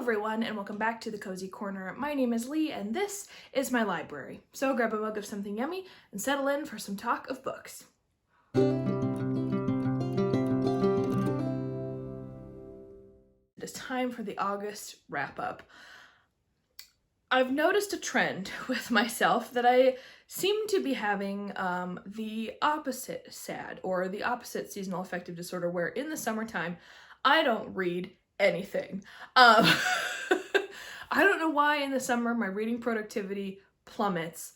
everyone, and welcome back to the Cozy Corner. My name is Lee, and this is my library. So grab a mug of something yummy and settle in for some talk of books. It is time for the August wrap-up. I've noticed a trend with myself that I seem to be having the opposite SAD, or the opposite seasonal affective disorder, where in the summertime, I don't read anything. I don't know why in the summer my reading productivity plummets.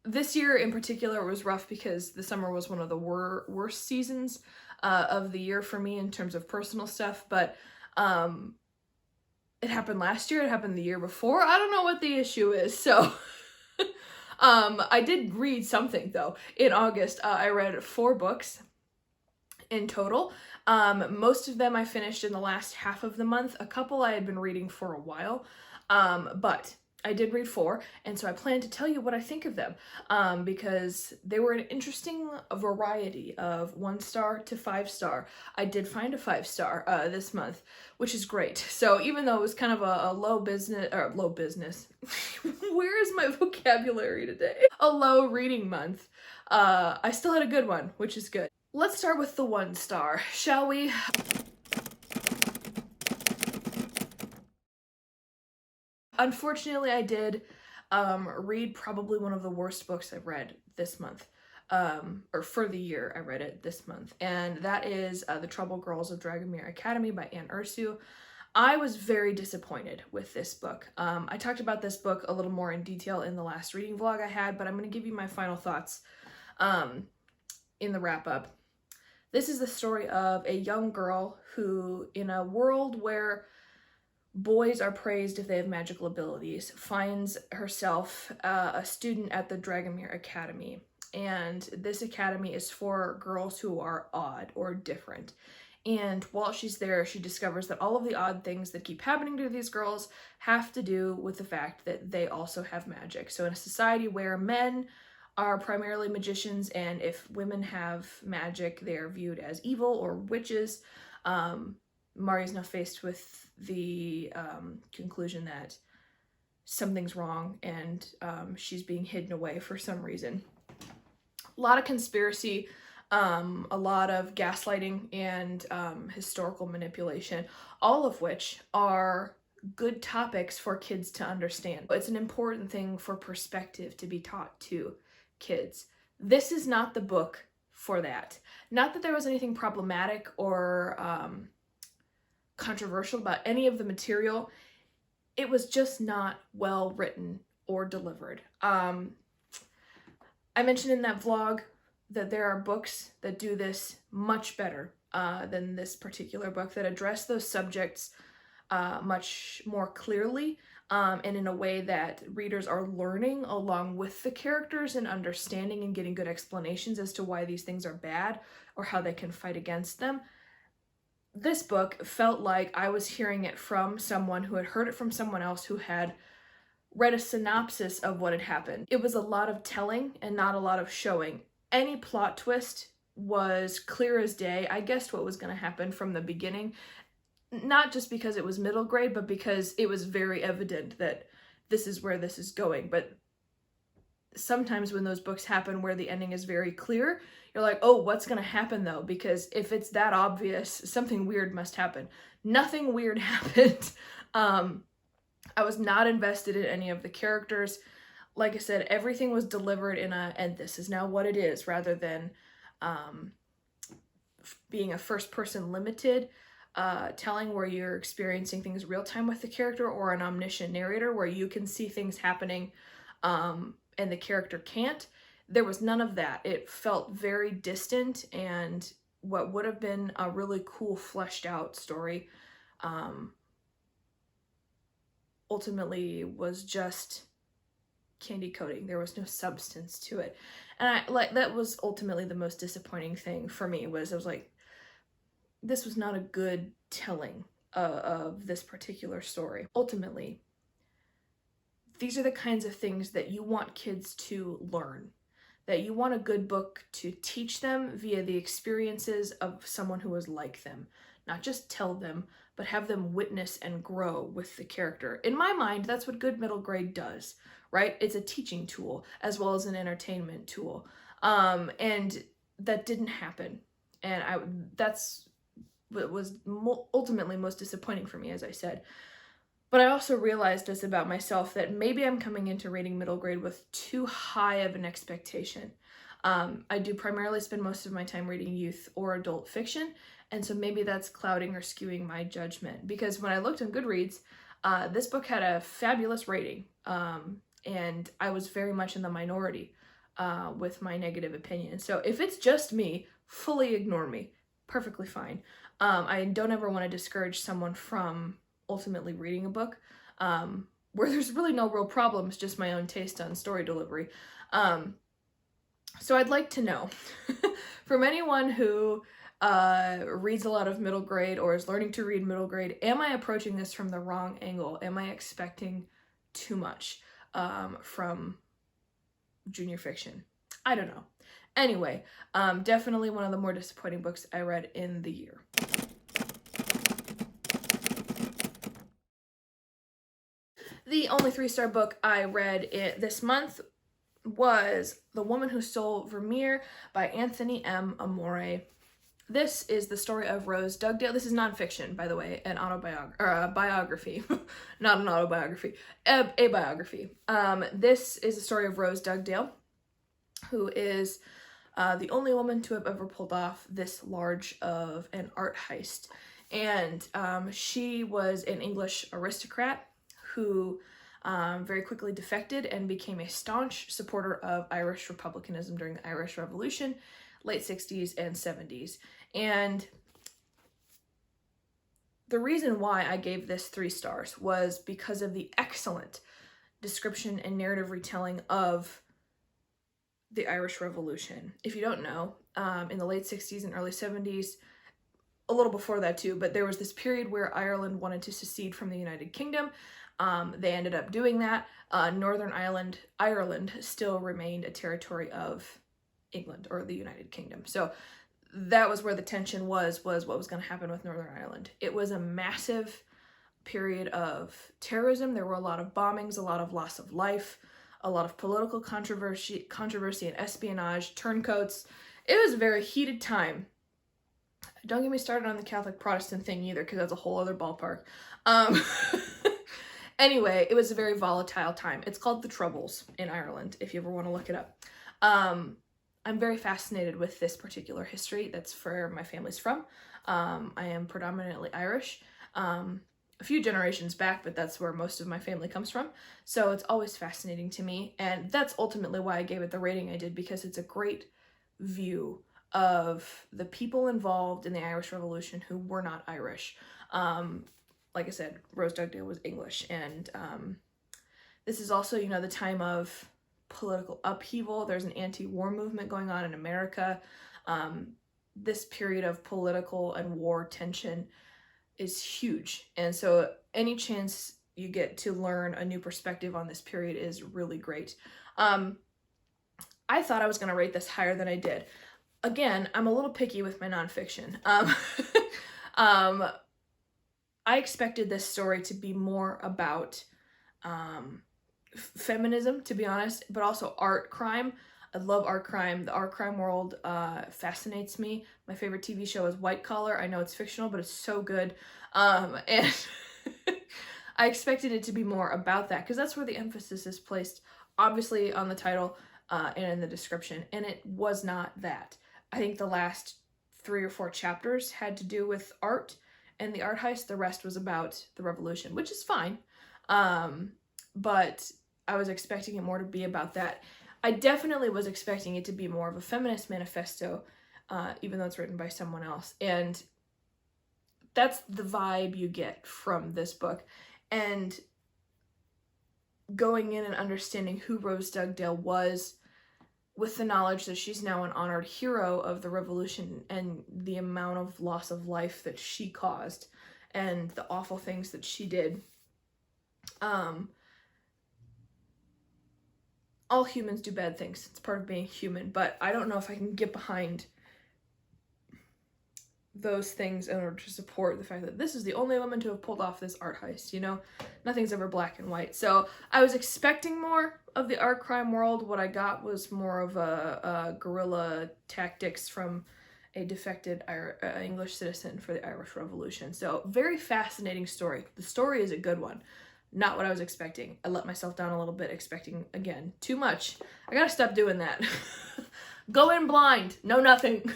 This year in particular was rough because the summer was one of the worst seasons of the year for me in terms of personal stuff, but it happened last year, it happened the year before. I don't know what the issue is, so I did read something though. In August, I read 4 books in total. Most of them I finished in the last half of the month. A couple I had been reading for a while, but I did read 4, and so I plan to tell you what I think of them, because they were an interesting variety of 1-star to 5-star. I did find a 5-star this month, which is great. So even though it was kind of a low business, where is my vocabulary today? A low reading month, I still had a good one, which is good. Let's start with the 1-star, shall we? Unfortunately, I did read probably one of the worst books I've read this month, or for the year I read it this month, and that is The Troubled Girls of Dragomir Academy by Anne Ursu. I was very disappointed with this book. I talked about this book a little more in detail in the last reading vlog I had, but I'm going to give you my final thoughts in the wrap-up. This is the story of a young girl who, in a world where boys are praised if they have magical abilities, finds herself a student at the Dragomir Academy. And this academy is for girls who are odd or different. And while she's there, she discovers that all of the odd things that keep happening to these girls have to do with the fact that they also have magic. So in a society where men are primarily magicians, and if women have magic, they are viewed as evil or witches. Mari's now faced with the conclusion that something's wrong, and she's being hidden away for some reason. A lot of conspiracy, a lot of gaslighting, and historical manipulation, all of which are good topics for kids to understand. It's an important thing for perspective to be taught to kids. This is not the book for that. Not that there was anything problematic or controversial about any of the material. It was just not well written or delivered. I mentioned in that vlog that there are books that do this much better than this particular book, that address those subjects much more clearly, and in a way that readers are learning along with the characters and understanding and getting good explanations as to why these things are bad or how they can fight against them. This book felt like I was hearing it from someone who had heard it from someone else who had read a synopsis of what had happened. It was a lot of telling and not a lot of showing. Any plot twist was clear as day. I guessed what was going to happen from the beginning. Not just because it was middle grade, but because it was very evident that this is where this is going. But sometimes when those books happen where the ending is very clear, you're like, oh, what's going to happen though? Because if it's that obvious, something weird must happen. Nothing weird happened. I was not invested in any of the characters. Like I said, everything was delivered in a, and this is now what it is, rather than being a first-person limited telling where you're experiencing things real time with the character, or an omniscient narrator where you can see things happening and the character can't. There was none of that. It felt very distant, and what would have been a really cool fleshed out story ultimately was just candy coating. There was no substance to it. And that was ultimately the most disappointing thing for me. Was I was like, this was not a good telling of this particular story. Ultimately, these are the kinds of things that you want kids to learn, that you want a good book to teach them via the experiences of someone who was like them. Not just tell them, but have them witness and grow with the character. In my mind, that's what good middle grade does, right? It's a teaching tool as well as an entertainment tool. And that didn't happen. And that's what was ultimately most disappointing for me, as I said. But I also realized this about myself, that maybe I'm coming into reading middle grade with too high of an expectation. I do primarily spend most of my time reading youth or adult fiction, and so maybe that's clouding or skewing my judgment. Because when I looked on Goodreads, this book had a fabulous rating, and I was very much in the minority with my negative opinion. So if it's just me, fully ignore me. Perfectly fine. I don't ever want to discourage someone from ultimately reading a book where there's really no real problems, just my own taste on story delivery. So I'd like to know from anyone who reads a lot of middle grade or is learning to read middle grade, am I approaching this from the wrong angle? Am I expecting too much from junior fiction? I don't know. Anyway, definitely one of the more disappointing books I read in the year. The only 3-star book I read this month was The Woman Who Stole Vermeer by Anthony M. Amore. This is the story of Rose Dugdale. This is nonfiction, by the way, an biography, not an autobiography, a biography. This is the story of Rose Dugdale, who is the only woman to have ever pulled off this large of an art heist. And she was an English aristocrat who very quickly defected and became a staunch supporter of Irish republicanism during the Irish Revolution, late 60s and 70s. And the reason why I gave this 3 stars was because of the excellent description and narrative retelling of the Irish Revolution. If you don't know, in the late 60s and early 70s, a little before that too, but there was this period where Ireland wanted to secede from the United Kingdom. They ended up doing that. Northern Ireland still remained a territory of England or the United Kingdom. So that was where the tension was what was going to happen with Northern Ireland. It was a massive period of terrorism. There were a lot of bombings, a lot of loss of life, a lot of political controversy and espionage, turncoats. It was a very heated time. Don't get me started on the Catholic Protestant thing either, because that's a whole other ballpark. Anyway, it was a very volatile time. It's called the Troubles in Ireland, if you ever want to look it up. I'm very fascinated with this particular history. That's where my family's from. I am predominantly Irish. A few generations back, but that's where most of my family comes from. So it's always fascinating to me. And that's ultimately why I gave it the rating I did, because it's a great view of the people involved in the Irish Revolution who were not Irish. Like I said, Rose Dugdale was English. And this is also, the time of political upheaval. There's an anti-war movement going on in America. This period of political and war tension is huge. And so any chance you get to learn a new perspective on this period is really great. I thought I was going to rate this higher than I did. Again, I'm a little picky with my nonfiction. I expected this story to be more about feminism, to be honest, but also art crime. I love art crime. The art crime world fascinates me. My favorite TV show is White Collar. I know it's fictional, but it's so good. And I expected it to be more about that, because that's where the emphasis is placed, obviously on the title and in the description, and it was not that. I think the last 3 or 4 chapters had to do with art and the art heist. The rest was about the revolution, which is fine. But I was expecting it more to be about that. I definitely was expecting it to be more of a feminist manifesto, even though it's written by someone else. And that's the vibe you get from this book. And going in and understanding who Rose Dugdale was, with the knowledge that she's now an honored hero of the revolution and the amount of loss of life that she caused and the awful things that she did. All humans do bad things. It's part of being human, but I don't know if I can get behind those things in order to support the fact that this is the only woman to have pulled off this art heist, you know? Nothing's ever black and white. So I was expecting more of the art crime world. What I got was more of a guerrilla tactics from a defected English citizen for the Irish Revolution. So very fascinating story. The story is a good one. Not what I was expecting. I let myself down a little bit expecting, again, too much. I gotta stop doing that. Go in blind. Know nothing.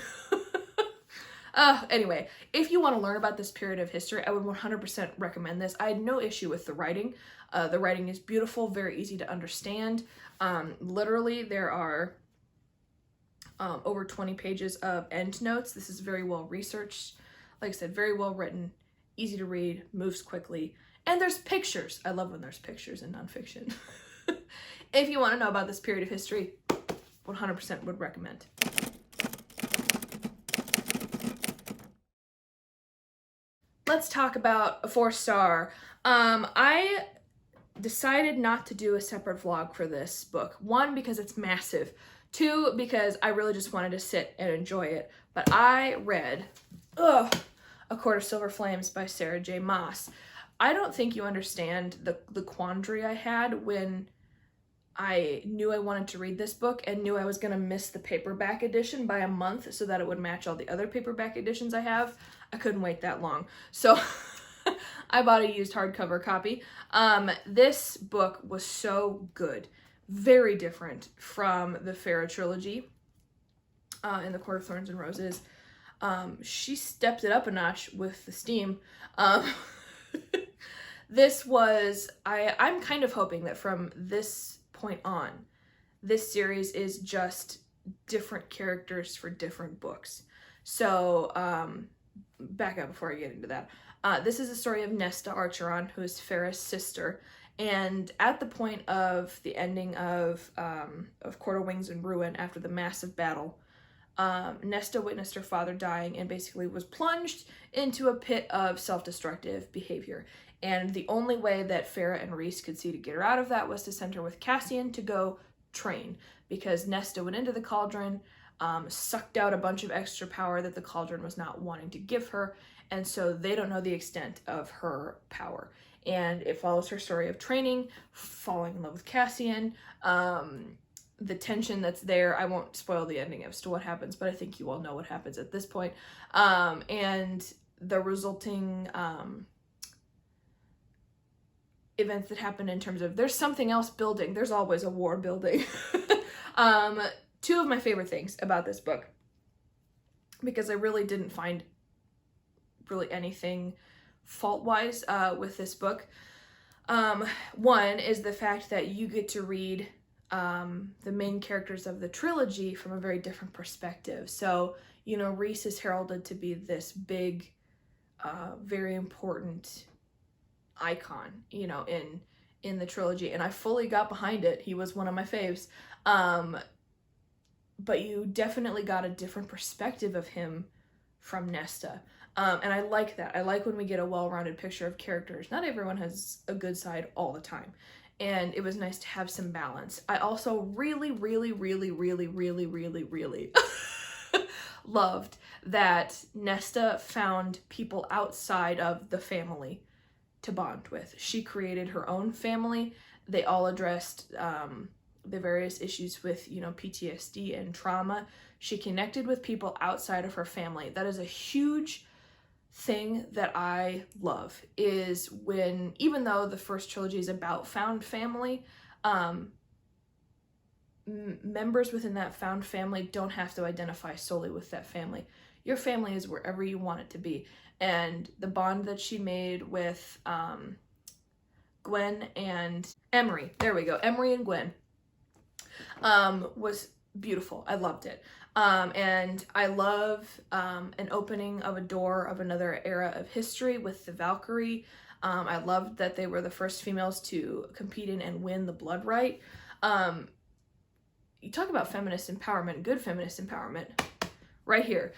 Anyway, if you want to learn about this period of history, I would 100% recommend this. I had no issue with the writing. The writing is beautiful, very easy to understand. Literally, there are over 20 pages of endnotes. This is very well researched. Like I said, very well written, easy to read, moves quickly. And there's pictures. I love when there's pictures in nonfiction. If you want to know about this period of history, 100% would recommend. Let's talk about a 4-star. I decided not to do a separate vlog for this book. 1, because it's massive. 2, because I really just wanted to sit and enjoy it. But I read, A Court of Silver Flames by Sarah J. Maas. I don't think you understand the quandary I had when I knew I wanted to read this book and knew I was going to miss the paperback edition by a month so that it would match all the other paperback editions I have. I couldn't wait that long. So I bought a used hardcover copy. This book was so good. Very different from the Farah trilogy in The Court of Thorns and Roses. She stepped it up a notch with the steam. This was, I'm kind of hoping that from this point on, this series is just different characters for different books. So, back up before I get into that. This is the story of Nesta Archeron, who is Farah's sister. And at the point of the ending of Court of Wings and Ruin, after the massive battle, Nesta witnessed her father dying and basically was plunged into a pit of self-destructive behavior. And the only way that Farah and Rhys could see to get her out of that was to send her with Cassian to go train, because Nesta went into the cauldron, sucked out a bunch of extra power that the cauldron was not wanting to give her, and so they don't know the extent of her power. And it follows her story of training, falling in love with Cassian, the tension that's there. I won't spoil the ending as to what happens, but I think you all know what happens at this point. And the resulting events that happen in terms of there's something else building. There's always a war building. 2 of my favorite things about this book, because I really didn't find really anything fault-wise with this book. 1 is the fact that you get to read the main characters of the trilogy from a very different perspective. So, you know, Rhys is heralded to be this big, very important icon, you know, in the trilogy, and I fully got behind it. He was one of my faves. But you definitely got a different perspective of him from Nesta. And I like that. I like when we get a well-rounded picture of characters. Not everyone has a good side all the time. And it was nice to have some balance. I also really loved that Nesta found people outside of the family to bond with. She created her own family. They all addressed the various issues with, you know, PTSD and trauma. She connected with people outside of her family. That is a huge thing that I love, is when, even though the first trilogy is about found family, members within that found family don't have to identify solely with that family. Your family is wherever you want it to be. And the bond that she made with Gwen and Emery, there we go, Emery and Gwen, was beautiful. I loved it. And I love an opening of a door of another era of history with the Valkyrie. I loved that they were the first females to compete in and win the blood right. You talk about feminist empowerment, good feminist empowerment, right here.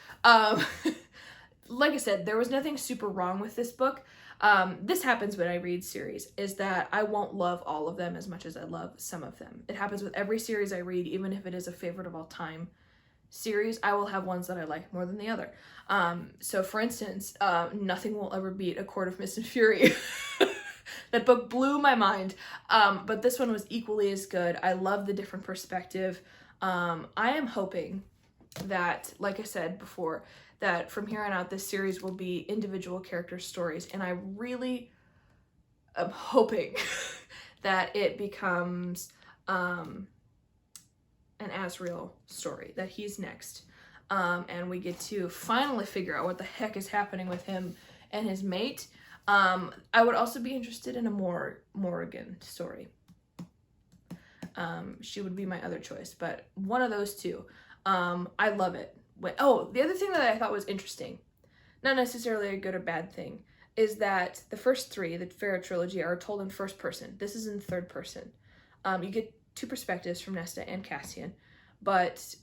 Like I said, there was nothing super wrong with this book. This happens when I read series, is that I won't love all of them as much as I love some of them. It happens with every series I read, even if it is a favorite of all time series, I will have ones that I like more than the other. So for instance, Nothing Will Ever Beat A Court of Mist and Fury. That book blew my mind, but this one was equally as good. I love the different perspective. I am hoping that, like I said before, that from here on out this series will be individual character stories, and I really am hoping that it becomes an Asriel story, that he's next, and we get to finally figure out what the heck is happening with him and his mate. I would also be interested in a Morrigan story. She would be my other choice, but one of those two. I love it. Oh, the other thing that I thought was interesting, not necessarily a good or bad thing, is that the first three, the Farah trilogy, are told in first person. This is in third person. You get two perspectives from Nesta and Cassian, but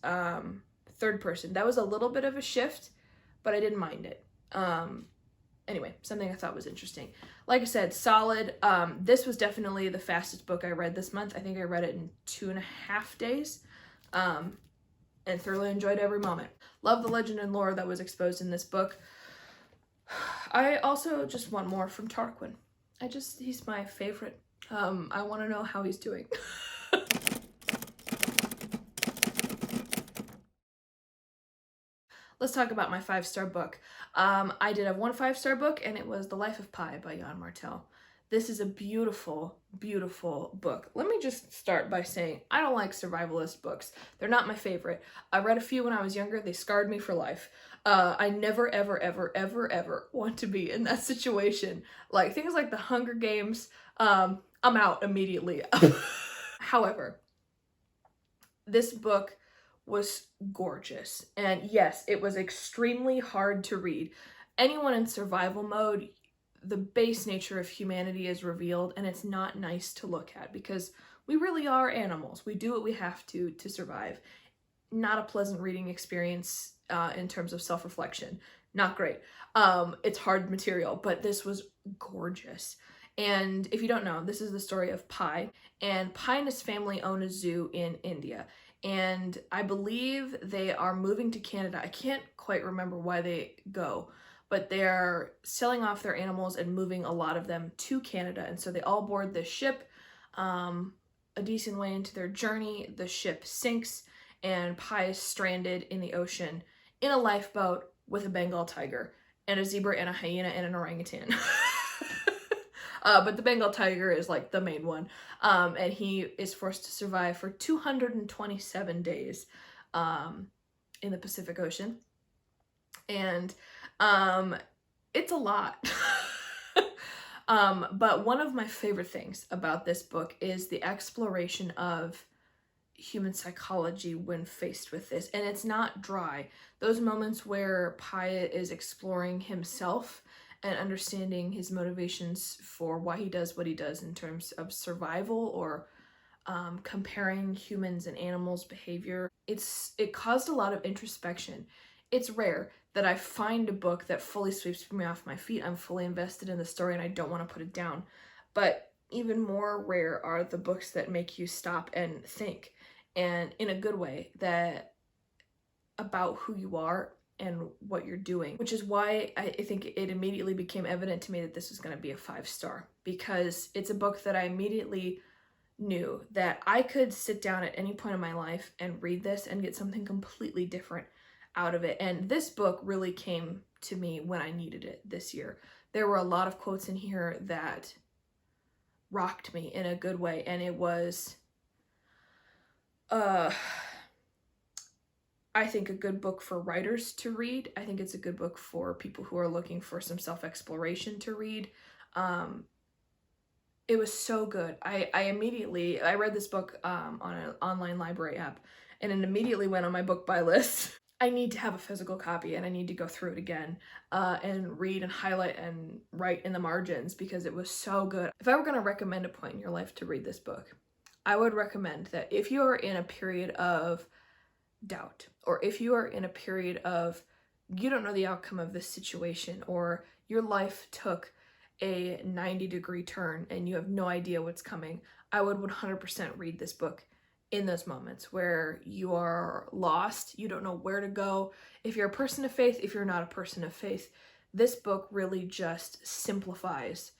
third person. That was a little bit of a shift, but I didn't mind it. Anyway, something I thought was interesting. Like I said, solid. This was definitely the fastest book I read this month. I think I read it in 2.5 days, and thoroughly enjoyed every moment. Love the legend and lore that was exposed in this book. I also just want more from Tarquin. He's my favorite. I want to know how he's doing. Let's talk about my 5-star book. I did have one 5-star book, and it was The Life of Pi by Jan Martel. This is a beautiful, beautiful book. Let me just start by saying I don't like survivalist books. They're not my favorite. I read a few when I was younger. They scarred me for life. I never, ever, ever, ever, ever want to be in that situation. Like things like The Hunger Games, I'm out immediately. However, this book was gorgeous. And yes, it was extremely hard to read. Anyone in survival mode, the base nature of humanity is revealed, and it's not nice to look at because we really are animals. We do what we have to survive. Not a pleasant reading experience in terms of self-reflection. Not great. It's hard material, but this was gorgeous. And if you don't know, this is the story of Pi, and Pi and his family own a zoo in India. And I believe they are moving to Canada. I can't quite remember why they go, but they're selling off their animals and moving a lot of them to Canada. And so they all board this ship. A decent way into their journey, the ship sinks, and Pi is stranded in the ocean in a lifeboat with a Bengal tiger and a zebra and a hyena and an orangutan. But the Bengal tiger is like the main one. And he is forced to survive for 227 days in the Pacific Ocean. And it's a lot. But one of my favorite things about this book is the exploration of human psychology when faced with this. And it's not dry. Those moments where Pi is exploring himself and understanding his motivations for why he does what he does in terms of survival or comparing humans and animals' behavior. It caused a lot of introspection. It's rare that I find a book that fully sweeps me off my feet. I'm fully invested in the story and I don't want to put it down. But even more rare are the books that make you stop and think, and in a good way, that about who you are and what you're doing, which is why I think it immediately became evident to me that this was going to be a 5-star, because it's a book that I immediately knew that I could sit down at any point in my life and read this and get something completely different out of it. And this book really came to me when I needed it this year. There were a lot of quotes in here that rocked me in a good way, and it was I think a good book for writers to read. I think it's a good book for people who are looking for some self-exploration to read. It was so good. I read this book on an online library app, and it immediately went on my book buy list. I need to have a physical copy, and I need to go through it again and read and highlight and write in the margins because it was so good. If I were going to recommend a point in your life to read this book, I would recommend that if you are in a period of doubt, or if you are in a period of you don't know the outcome of this situation, or your life took a 90-degree turn and you have no idea what's coming, I would 100% read this book in those moments where you are lost, you don't know where to go. If you're a person of faith, if you're not a person of faith, this book really just simplifies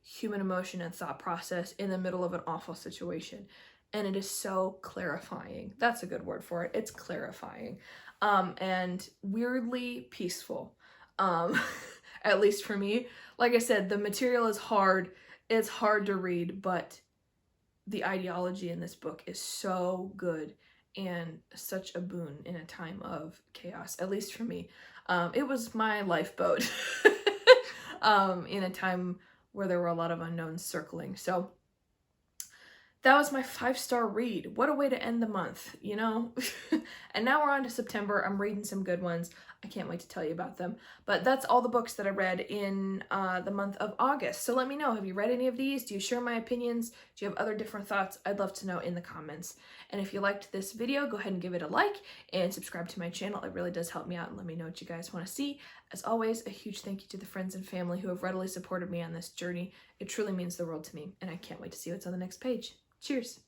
human emotion and thought process in the middle of an awful situation. And it is so clarifying. That's a good word for it. It's clarifying. And weirdly peaceful. At least for me. Like I said, the material is hard. It's hard to read, but the ideology in this book is so good and such a boon in a time of chaos, at least for me. It was my lifeboat in a time where there were a lot of unknowns circling. So that was my 5-star read. What a way to end the month, you know? And now we're on to September. I'm reading some good ones. I can't wait to tell you about them. But that's all the books that I read in the month of August. So let me know, have you read any of these? Do you share my opinions? Do you have other different thoughts? I'd love to know in the comments. And if you liked this video, go ahead and give it a like and subscribe to my channel. It really does help me out, and let me know what you guys want to see. As always, a huge thank you to the friends and family who have readily supported me on this journey. It truly means the world to me, and I can't wait to see what's on the next page. Cheers!